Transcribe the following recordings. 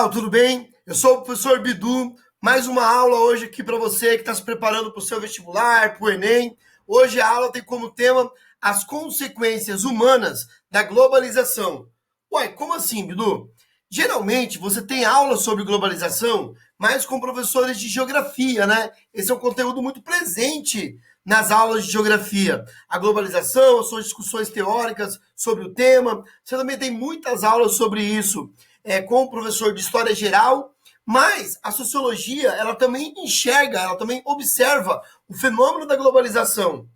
pessoal, tudo bem? Eu sou o professor Bidu, mais uma aula hoje aqui para você que está se preparando para o seu vestibular, para o Enem. Hoje a aula tem como tema as consequências humanas da globalização. Uai, como assim, Bidu? Geralmente você tem aula sobre globalização, mas com professores de geografia, né? Esse é um conteúdo muito presente nas aulas de geografia. A globalização, as suas discussões teóricas sobre o tema. Você também tem muitas aulas sobre isso com o professor de História Geral, mas a sociologia, ela também enxerga, ela também observa o fenômeno da globalização.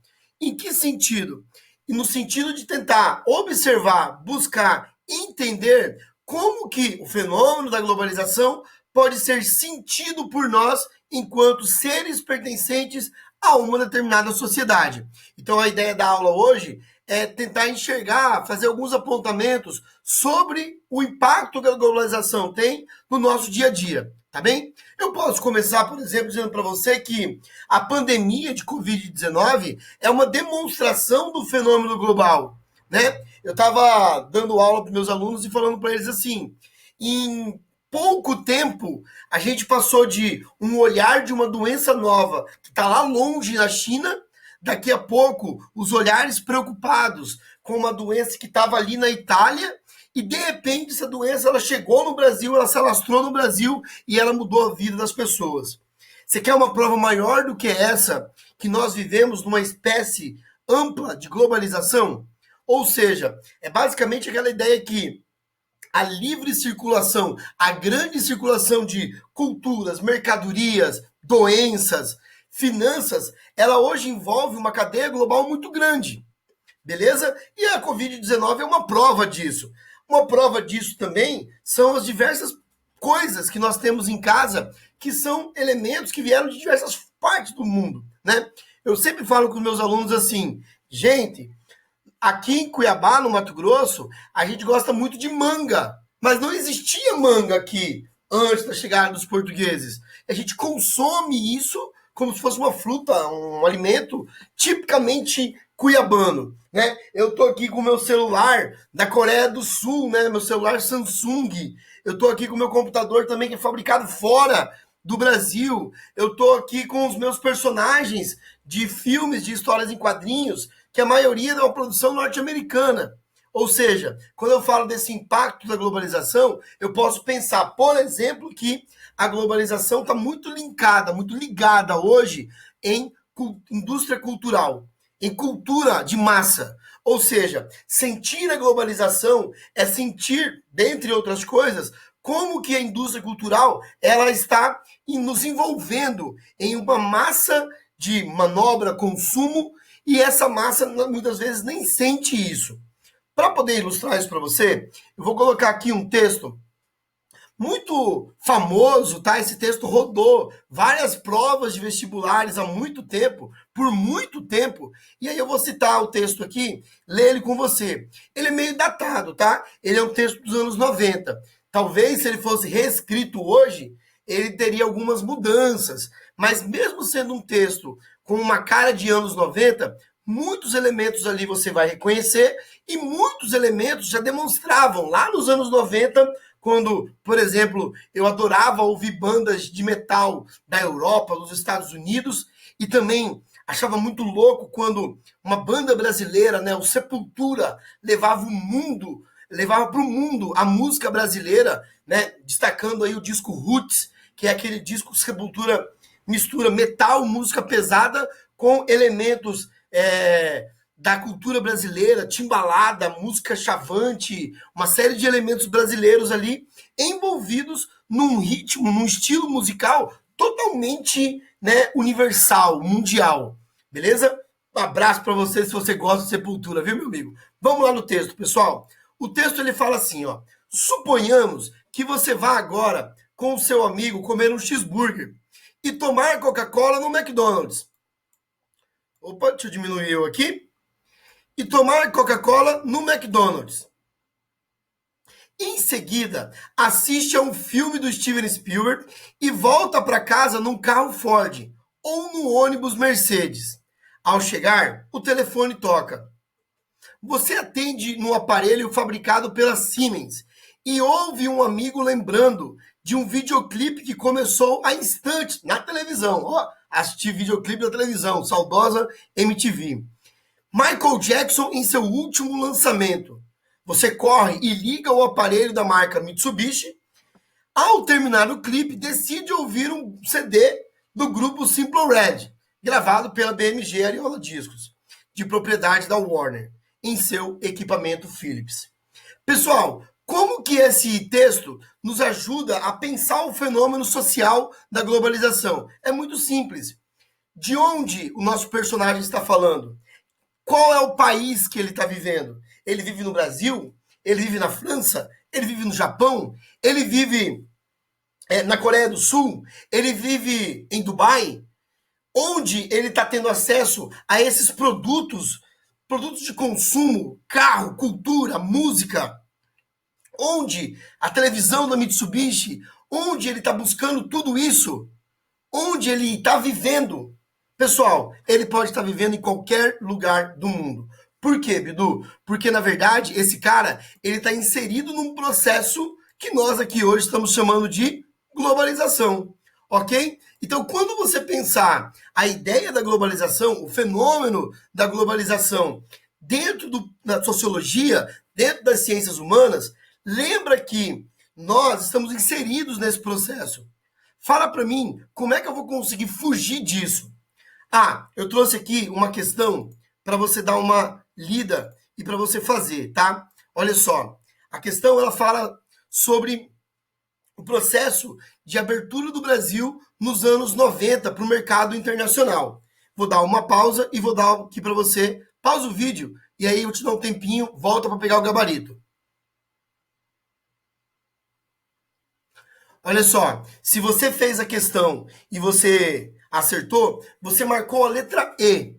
Em que sentido? E no sentido de tentar observar, buscar, entender como que o fenômeno da globalização pode ser sentido por nós enquanto seres pertencentes a uma determinada sociedade. Então a ideia da aula hoje é tentar enxergar, fazer alguns apontamentos sobre o impacto que a globalização tem no nosso dia a dia, tá bem? Eu posso começar, por exemplo, dizendo para você que a pandemia de Covid-19 é uma demonstração do fenômeno global, né? Eu estava dando aula para meus alunos e falando para eles assim, em pouco tempo, a gente passou de um olhar de uma doença nova que está lá longe na China. Daqui a pouco, os olhares preocupados com uma doença que estava ali na Itália e, de repente, essa doença ela chegou no Brasil, ela se alastrou no Brasil e ela mudou a vida das pessoas. Você quer uma prova maior do que essa, que nós vivemos numa espécie ampla de globalização? Ou seja, é basicamente aquela ideia que a livre circulação, a grande circulação de culturas, mercadorias, doenças, finanças, ela hoje envolve uma cadeia global muito grande, beleza? E a Covid-19 é uma prova disso. Uma prova disso também são as diversas coisas que nós temos em casa, que são elementos que vieram de diversas partes do mundo, né? Eu sempre falo com os meus alunos assim, gente, aqui em Cuiabá, no Mato Grosso, a gente gosta muito de manga, mas não existia manga aqui antes da chegada dos portugueses. A gente consome isso como se fosse uma fruta, um alimento tipicamente cuiabano, né? Eu tô aqui com o meu celular da Coreia do Sul, né? Meu celular Samsung. Eu tô aqui com o meu computador também que é fabricado fora do Brasil. Eu tô aqui com os meus personagens de filmes, de histórias em quadrinhos, que a maioria é uma produção norte-americana. Ou seja, quando eu falo desse impacto da globalização, eu posso pensar, por exemplo, que a globalização está muito linkada, muito ligada hoje em indústria cultural, em cultura de massa. Ou seja, sentir a globalização é sentir, dentre outras coisas, como que a indústria cultural ela está nos envolvendo em uma massa de manobra, consumo, e essa massa muitas vezes nem sente isso. Para poder ilustrar isso para você, eu vou colocar aqui um texto muito famoso, tá? Esse texto rodou várias provas de vestibulares há muito tempo, por muito tempo, e aí eu vou citar o texto aqui, ler ele com você. Ele é meio datado, tá? Ele é um texto dos anos 90. Talvez se ele fosse reescrito hoje, ele teria algumas mudanças, mas mesmo sendo um texto com uma cara de anos 90, muitos elementos ali você vai reconhecer e muitos elementos já demonstravam lá nos anos 90, quando, por exemplo, eu adorava ouvir bandas de metal da Europa, dos Estados Unidos, e também achava muito louco quando uma banda brasileira, né, o Sepultura, levava para o mundo a música brasileira, né, destacando aí o disco Roots, que é aquele disco que Sepultura mistura metal, música pesada, com elementos da cultura brasileira, timbalada, música chavante, uma série de elementos brasileiros ali envolvidos num ritmo, num estilo musical totalmente, né, universal, mundial. Beleza? Um abraço para você se você gosta de Sepultura, viu, meu amigo? Vamos lá no texto, pessoal. O texto ele fala assim, ó: suponhamos que você vá agora com o seu amigo comer um cheeseburger e tomar Coca-Cola no McDonald's. Opa, deixa eu diminuir eu aqui. E tomar Coca-Cola no McDonald's. Em seguida, assiste a um filme do Steven Spielberg e volta para casa num carro Ford ou no ônibus Mercedes. Ao chegar, o telefone toca. Você atende no aparelho fabricado pela Siemens E houve um amigo lembrando de um videoclipe que começou há instantes na televisão. Ó, assisti videoclipe na televisão, saudosa MTV. Michael Jackson em seu último lançamento. Você corre e liga o aparelho da marca Mitsubishi. Ao terminar o clipe, decide ouvir um CD do grupo Simple Red, gravado pela BMG Ariola Discos, de propriedade da Warner, em seu equipamento Philips. Pessoal, como que esse texto nos ajuda a pensar o fenômeno social da globalização? É muito simples. De onde o nosso personagem está falando? Qual é o país que ele está vivendo? Ele vive no Brasil? Ele vive na França? Ele vive no Japão? Ele vive na Coreia do Sul? Ele vive em Dubai? Onde ele está tendo acesso a esses produtos de consumo, carro, cultura, música? Onde a televisão da Mitsubishi? Onde ele está buscando tudo isso? Onde ele está vivendo? Pessoal, ele pode estar vivendo em qualquer lugar do mundo. Por quê, Bidu? Porque, na verdade, esse cara, ele está inserido num processo que nós aqui hoje estamos chamando de globalização, ok? Então, quando você pensar a ideia da globalização, o fenômeno da globalização dentro da sociologia, dentro das ciências humanas, lembra que nós estamos inseridos nesse processo. Fala para mim, como é que eu vou conseguir fugir disso? Eu trouxe aqui uma questão para você dar uma lida e para você fazer, tá? Olha só, a questão ela fala sobre o processo de abertura do Brasil nos anos 90 para o mercado internacional. Vou dar uma pausa e vou dar aqui para você. Pausa o vídeo e aí eu te dou um tempinho, volta para pegar o gabarito. Olha só, se você fez a questão e você acertou, você marcou a letra E.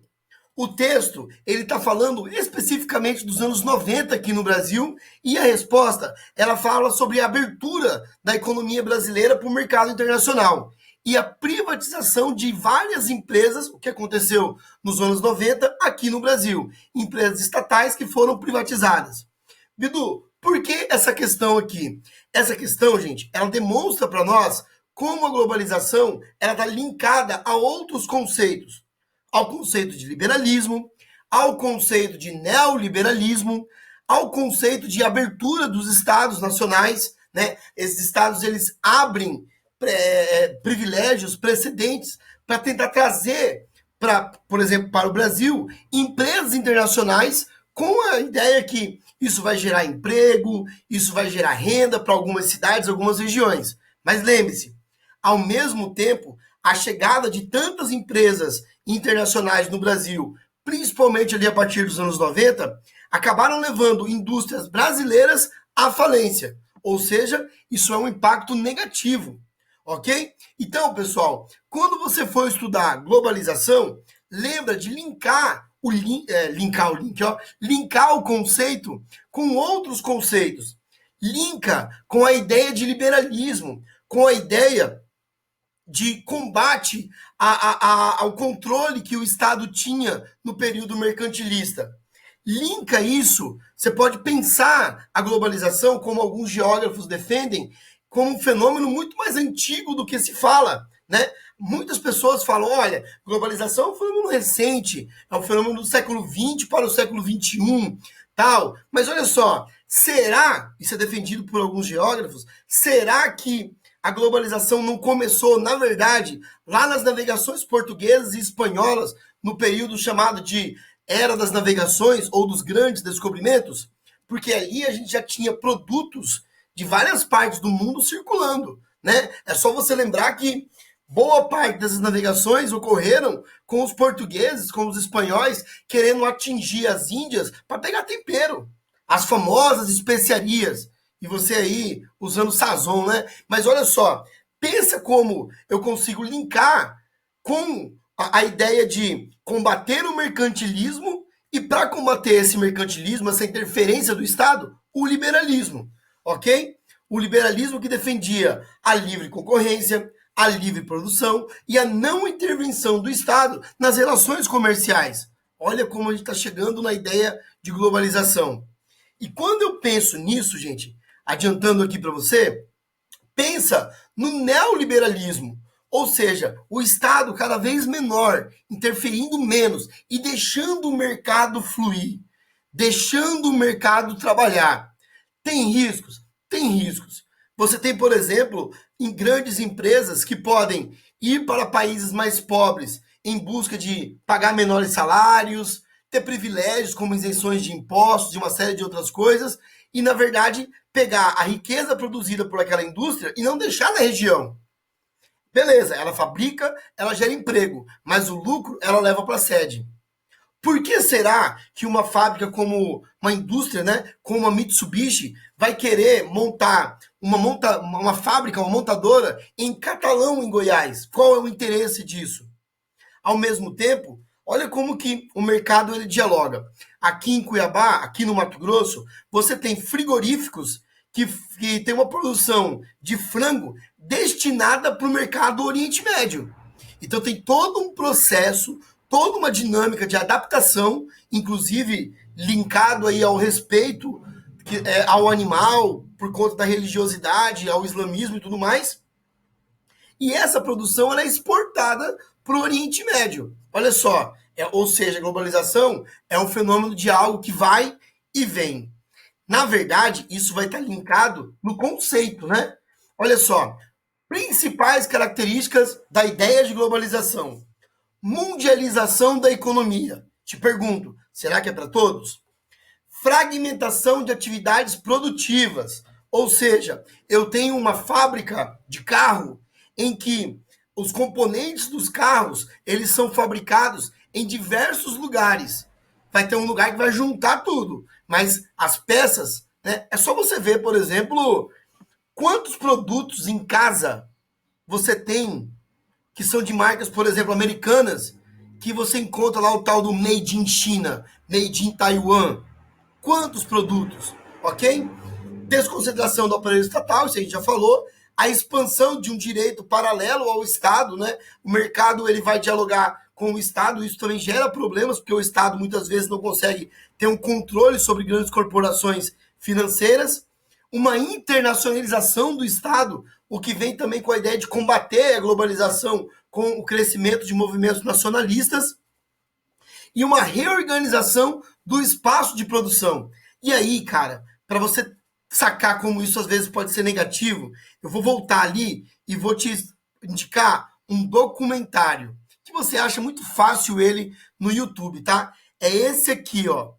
O texto, ele está falando especificamente dos anos 90 aqui no Brasil e a resposta, ela fala sobre a abertura da economia brasileira para o mercado internacional e a privatização de várias empresas, o que aconteceu nos anos 90 aqui no Brasil, empresas estatais que foram privatizadas. Bidu, por que essa questão aqui? Essa questão, gente, ela demonstra para nós como a globalização ela está linkada a outros conceitos. Ao conceito de liberalismo, ao conceito de neoliberalismo, ao conceito de abertura dos estados nacionais, né? Esses estados, eles abrem privilégios, precedentes, para tentar trazer, por exemplo, para o Brasil, empresas internacionais com a ideia que isso vai gerar emprego, isso vai gerar renda para algumas cidades, algumas regiões. Mas lembre-se, ao mesmo tempo, a chegada de tantas empresas internacionais no Brasil, principalmente ali a partir dos anos 90, acabaram levando indústrias brasileiras à falência. Ou seja, isso é um impacto negativo, ok? Então, pessoal, quando você for estudar globalização, lembra de linkar o conceito com outros conceitos. Linka com a ideia de liberalismo, com a ideia de combate ao controle que o Estado tinha no período mercantilista. Linka isso, você pode pensar a globalização, como alguns geógrafos defendem, como um fenômeno muito mais antigo do que se fala, né? Muitas pessoas falam, olha, globalização é um fenômeno recente, é um fenômeno do século XX para o século XXI, tal. Mas olha só, será, isso é defendido por alguns geógrafos, será que a globalização não começou, na verdade, lá nas navegações portuguesas e espanholas, no período chamado de Era das Navegações ou dos Grandes Descobrimentos? Porque ali a gente já tinha produtos de várias partes do mundo circulando, né? É só você lembrar que boa parte dessas navegações ocorreram com os portugueses, com os espanhóis, querendo atingir as Índias para pegar tempero. As famosas especiarias. E você aí usando sazon, né? Mas olha só, pensa como eu consigo linkar com a ideia de combater o mercantilismo e para combater esse mercantilismo, essa interferência do Estado, o liberalismo, ok? O liberalismo que defendia a livre concorrência, a livre produção e a não intervenção do Estado nas relações comerciais. Olha como a gente está chegando na ideia de globalização. E quando eu penso nisso, gente, adiantando aqui para você, pensa no neoliberalismo, ou seja, o Estado cada vez menor, interferindo menos e deixando o mercado fluir, deixando o mercado trabalhar. Tem riscos? Tem riscos. Você tem, por exemplo, em grandes empresas que podem ir para países mais pobres em busca de pagar menores salários, ter privilégios como isenções de impostos e uma série de outras coisas, e, na verdade, pegar a riqueza produzida por aquela indústria e não deixar na região. Beleza, ela fabrica, ela gera emprego, mas o lucro ela leva para a sede. Por que será que uma fábrica como uma indústria, né, como a Mitsubishi, vai querer montar uma fábrica, uma montadora em Catalão, em Goiás? Qual é o interesse disso? Ao mesmo tempo, olha como que o mercado ele dialoga. Aqui em Cuiabá, aqui no Mato Grosso, você tem frigoríficos que tem uma produção de frango destinada para o mercado Oriente Médio. Então tem todo um processo, toda uma dinâmica de adaptação, inclusive linkado aí ao respeito ao animal, por conta da religiosidade, ao islamismo e tudo mais. E essa produção ela é exportada para o Oriente Médio. Olha só, ou seja, a globalização é um fenômeno de algo que vai e vem. Na verdade, isso vai estar linkado no conceito, né? Olha só, principais características da ideia de globalização. Mundialização da economia. Te pergunto, será que é para todos? Fragmentação de atividades produtivas. Ou seja, eu tenho uma fábrica de carro em que os componentes dos carros, eles são fabricados em diversos lugares. Vai ter um lugar que vai juntar tudo, mas as peças, né, é só você ver, por exemplo, quantos produtos em casa você tem que são de marcas, por exemplo, americanas, que você encontra lá o tal do Made in China, Made in Taiwan. Quantos produtos, ok? Desconcentração do aparelho estatal, isso a gente já falou. A expansão de um direito paralelo ao Estado, né? O mercado ele vai dialogar com o Estado, isso também gera problemas, porque o Estado muitas vezes não consegue ter um controle sobre grandes corporações financeiras. Uma internacionalização do Estado, o que vem também com a ideia de combater a globalização com o crescimento de movimentos nacionalistas. E uma reorganização do espaço de produção. E aí, cara, para você sacar como isso às vezes pode ser negativo, eu vou voltar ali e vou te indicar um documentário que você acha muito fácil ele no YouTube, tá? É esse aqui, ó.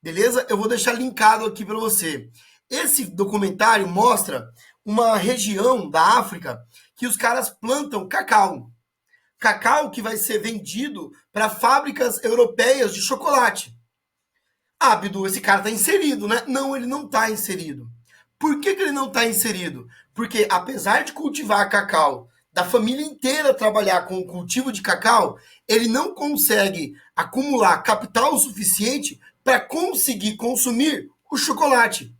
Beleza? Eu vou deixar linkado aqui para você. Esse documentário mostra uma região da África que os caras plantam cacau. Cacau que vai ser vendido para fábricas europeias de chocolate. Ah, Bidu, esse cara está inserido, né? Não, ele não está inserido. Por que ele não está inserido? Porque apesar de cultivar cacau, da família inteira trabalhar com o cultivo de cacau, ele não consegue acumular capital suficiente para conseguir consumir o chocolate.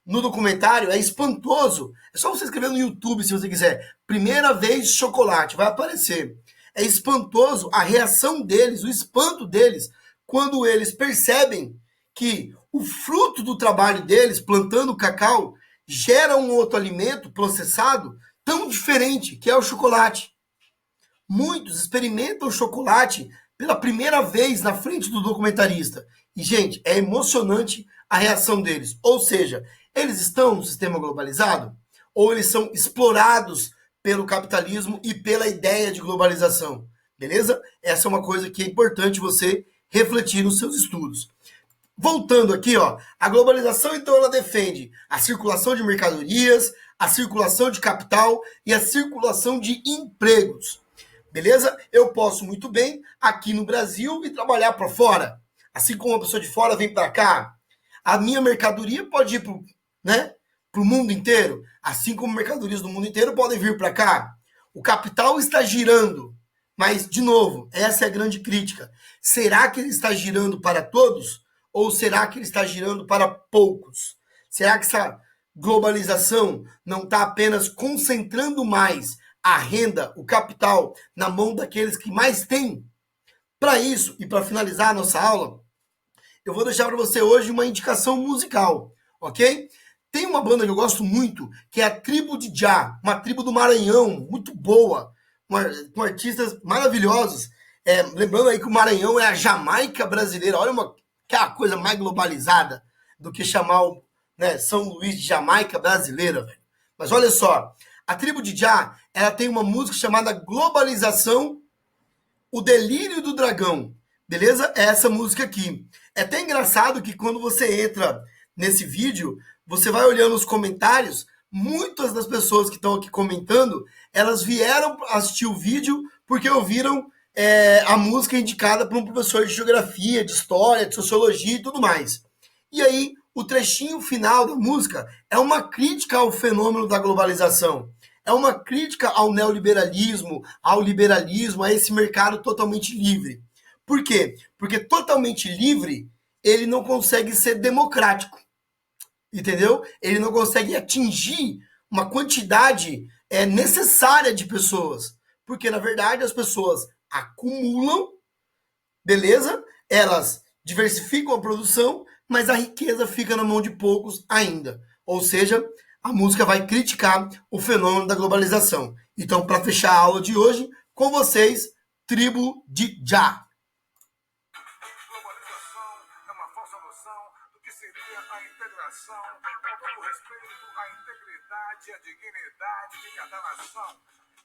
No documentário é espantoso. É só você escrever no YouTube se você quiser. Primeira vez chocolate, vai aparecer. É espantoso a reação deles, o espanto deles, quando eles percebem que o fruto do trabalho deles, plantando cacau, gera um outro alimento processado tão diferente, que é o chocolate. Muitos experimentam o chocolate pela primeira vez na frente do documentarista. E, gente, é emocionante a reação deles. Ou seja, eles estão no sistema globalizado ou eles são explorados pelo capitalismo e pela ideia de globalização. Beleza? Essa é uma coisa que é importante você refletir nos seus estudos. Voltando aqui, ó, a globalização, então, ela defende a circulação de mercadorias, a circulação de capital e a circulação de empregos. Beleza? Eu posso muito bem, aqui no Brasil, e trabalhar para fora. Assim como uma pessoa de fora vem para cá, a minha mercadoria pode ir para o mundo inteiro, assim como mercadorias do mundo inteiro podem vir para cá. O capital está girando, mas, de novo, essa é a grande crítica. Será que ele está girando para todos? Ou será que ele está girando para poucos? Será que essa globalização não está apenas concentrando mais a renda, o capital, na mão daqueles que mais têm? Para isso, e para finalizar a nossa aula, eu vou deixar para você hoje uma indicação musical, ok? Tem uma banda que eu gosto muito, que é a Tribo de Jah, uma tribo do Maranhão, muito boa, com artistas maravilhosos. Lembrando aí que o Maranhão é a Jamaica brasileira. Olha que é a coisa mais globalizada do que chamar o, né, São Luís de Jamaica brasileira, velho. Mas olha só, a Tribo de Jah, ela tem uma música chamada Globalização, o Delírio do Dragão. Beleza? É essa música aqui. É até engraçado que quando você entra nesse vídeo, você vai olhando os comentários, muitas das pessoas que estão aqui comentando, elas vieram assistir o vídeo porque ouviram a música indicada por um professor de geografia, de história, de sociologia e tudo mais. E aí, o trechinho final da música é uma crítica ao fenômeno da globalização. É uma crítica ao neoliberalismo, ao liberalismo, a esse mercado totalmente livre. Por quê? Porque totalmente livre, ele não consegue ser democrático. Entendeu? Ele não consegue atingir uma quantidade necessária de pessoas. Porque, na verdade, as pessoas acumulam, beleza? Elas diversificam a produção, mas a riqueza fica na mão de poucos ainda. Ou seja, a música vai criticar o fenômeno da globalização. Então, para fechar a aula de hoje, com vocês, Tribo de Jah. Globalização é uma falsa noção do que seria a integração, com todo respeito à integridade e à dignidade de cada nação.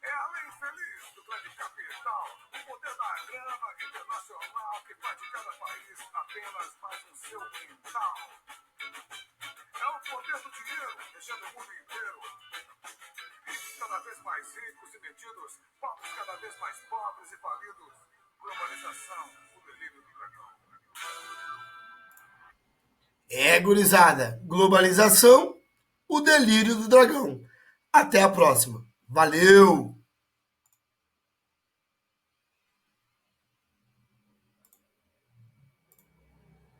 É a lei infeliz do grande capital, o poder da grana internacional que faz de cada país apenas mais um seu quintal. É o poder do dinheiro regendo o mundo inteiro. Ricos cada vez mais ricos e metidos, pobres cada vez mais pobres e falidos. Globalização, o delírio do dragão. Gurizada, globalização, o delírio do dragão. Até a próxima. Valeu!